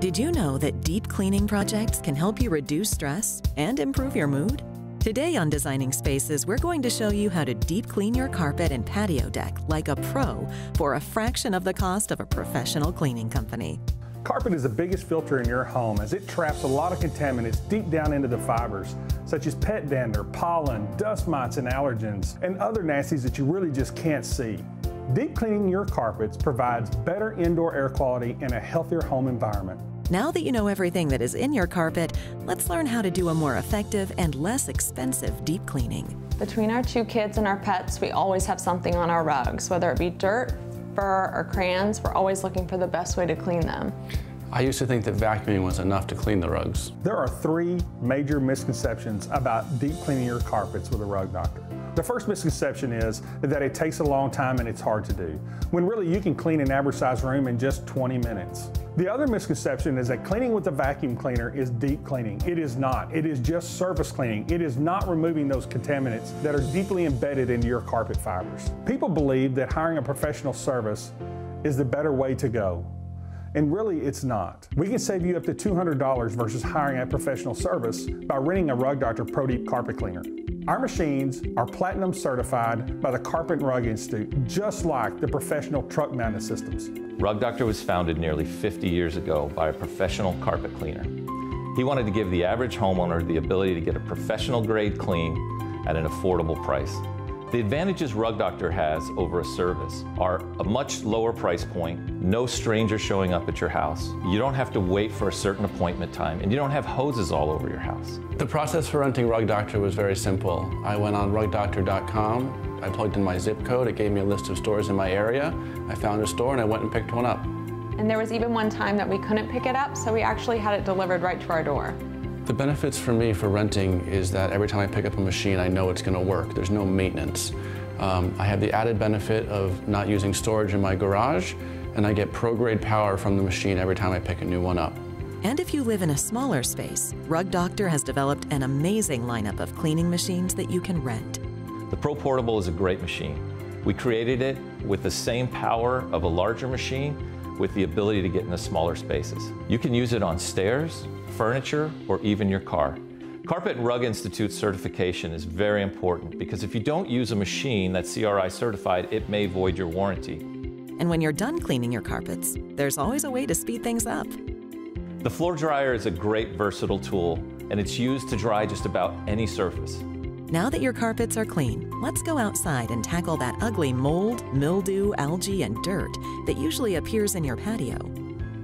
Did you know that deep cleaning projects can help you reduce stress and improve your mood? Today on Designing Spaces, we're going to show you how to deep clean your carpet and patio deck like a pro for a fraction of the cost of a professional cleaning company. Carpet is the biggest filter in your home as it traps a lot of contaminants deep down into the fibers, such as pet dander, pollen, dust mites and allergens, and other nasties that you really just can't see. Deep cleaning your carpets provides better indoor air quality and a healthier home environment. Now that you know everything that is in your carpet, let's learn how to do a more effective and less expensive deep cleaning. Between our 2 kids and our pets, we always have something on our rugs, whether it be dirt, fur, or crayons. We're always looking for the best way to clean them. I used to think that vacuuming was enough to clean the rugs. There are 3 major misconceptions about deep cleaning your carpets with a rug doctor. The first misconception is that it takes a long time and it's hard to do, when really you can clean an average size room in just 20 minutes. The other misconception is that cleaning with a vacuum cleaner is deep cleaning. It is not. It is just surface cleaning. It is not removing those contaminants that are deeply embedded into your carpet fibers. People believe that hiring a professional service is the better way to go. And really, it's not. We can save you up to $200 versus hiring a professional service by renting a Rug Doctor Pro Deep Carpet Cleaner. Our machines are platinum certified by the Carpet and Rug Institute, just like the professional truck mounted systems. Rug Doctor was founded nearly 50 years ago by a professional carpet cleaner. He wanted to give the average homeowner the ability to get a professional grade clean at an affordable price. The advantages Rug Doctor has over a service are a much lower price point, no stranger showing up at your house. You don't have to wait for a certain appointment time, and you don't have hoses all over your house. The process for renting Rug Doctor was very simple. I went on rugdoctor.com, I plugged in my zip code, it gave me a list of stores in my area. I found a store and I went and picked one up. And there was even one time that we couldn't pick it up, so we actually had it delivered right to our door. The benefits for me for renting is that every time I pick up a machine, I know it's going to work. There's no maintenance. I have the added benefit of not using storage in my garage, and I get pro-grade power from the machine every time I pick a new one up. And if you live in a smaller space, Rug Doctor has developed an amazing lineup of cleaning machines that you can rent. The Pro Portable is a great machine. We created it with the same power of a larger machine with the ability to get into smaller spaces. You can use it on stairs, furniture, or even your car. Carpet and Rug Institute certification is very important because if you don't use a machine that's CRI certified, it may void your warranty. And when you're done cleaning your carpets, there's always a way to speed things up. The floor dryer is a great versatile tool, and it's used to dry just about any surface. Now that your carpets are clean, let's go outside and tackle that ugly mold, mildew, algae, and dirt that usually appears in your patio.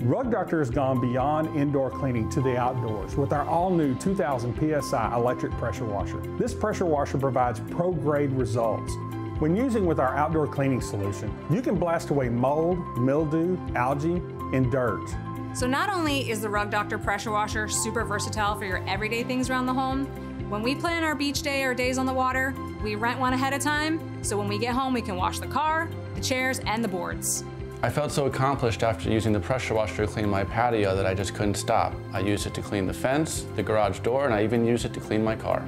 Rug Doctor has gone beyond indoor cleaning to the outdoors with our all-new 2000 PSI electric pressure washer. This pressure washer provides pro-grade results. When using with our outdoor cleaning solution, you can blast away mold, mildew, algae, and dirt. So not only is the Rug Doctor pressure washer super versatile for your everyday things around the home, when we plan our beach day or days on the water, we rent one ahead of time, so when we get home we can wash the car, the chairs, and the boards. I felt so accomplished after using the pressure washer to clean my patio that I just couldn't stop. I used it to clean the fence, the garage door, and I even used it to clean my car.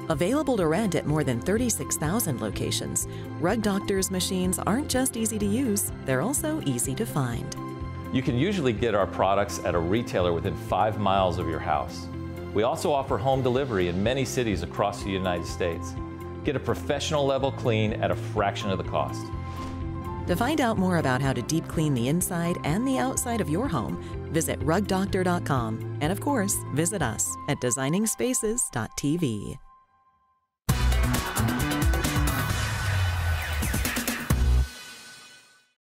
Available to rent at more than 36,000 locations, Rug Doctor's machines aren't just easy to use, they're also easy to find. You can usually get our products at a retailer within 5 miles of your house. We also offer home delivery in many cities across the United States. Get a professional level clean at a fraction of the cost. To find out more about how to deep clean the inside and the outside of your home, visit rugdoctor.com. And of course, visit us at designingspaces.tv.